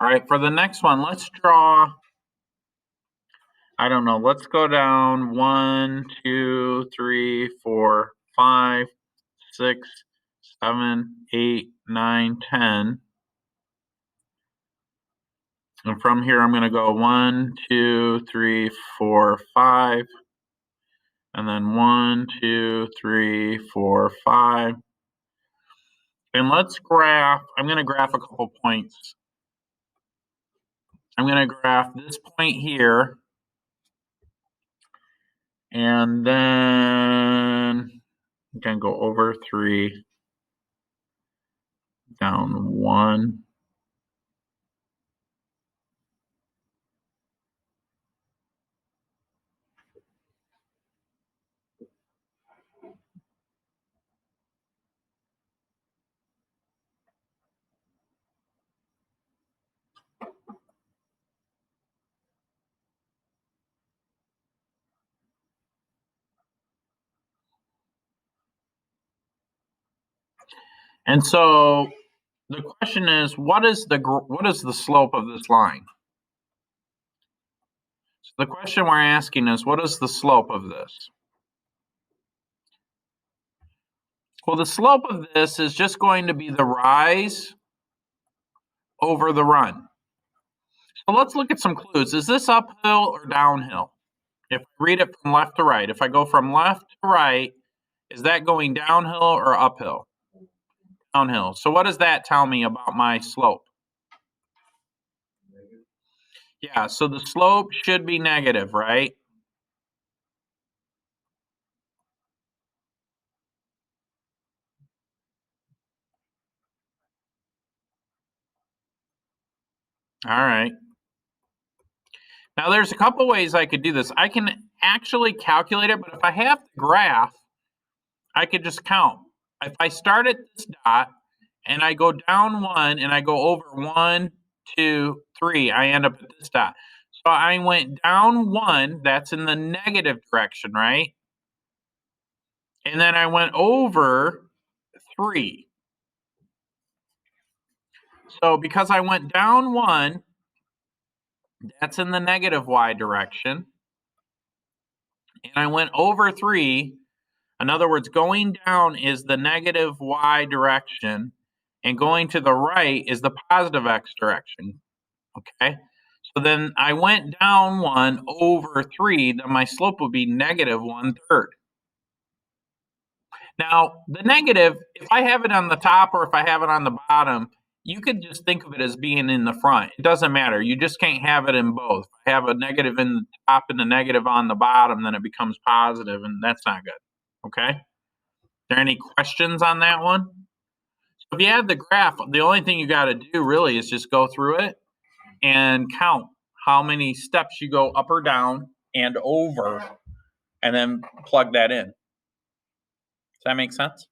All right, for the next one, let's draw, I don't know, let's go down 1, 2, 3, 4, 5, 6, 7, 8, 9, 10. And from here, I'm going to go 1, 2, 3, 4, 5. And then 1, 2, 3, 4, 5. And let's graph, I'm going to graph a couple points. I'm going to graph this point here. And then I'm going to go over 3, down 1. And so the question is, what is the slope of this line? So the question we're asking is, what is the slope of this? Well, the slope of this is just going to be the rise over the run. So let's look at some clues. Is this uphill or downhill? If I read it from left to right, if I go from left to right, is that going downhill or uphill? Downhill. So what does that tell me about my slope? Yeah, so the slope should be negative, right? All right. Now there's a couple ways I could do this. I can actually calculate it, but if I have the graph, I could just count. If I start at this dot and I go down 1 and I go over 1, 2, 3, I end up at this dot. So I went down 1, that's in the negative direction, right? And then I went over 3. So because I went down 1, that's in the negative y direction. And I went over 3. In other words, going down is the negative y direction, and going to the right is the positive x direction. Okay? So then I went down 1 over 3, then my slope would be negative 1/3. Now, the negative, if I have it on the top or if I have it on the bottom, you could just think of it as being in the front. It doesn't matter. You just can't have it in both. If I have a negative in the top and a negative on the bottom, then it becomes positive, and that's not good. Okay? There any questions on that one? So if you have the graph, the only thing you got to do really is just go through it and count how many steps you go up or down and over, and then plug that in. Does that make sense?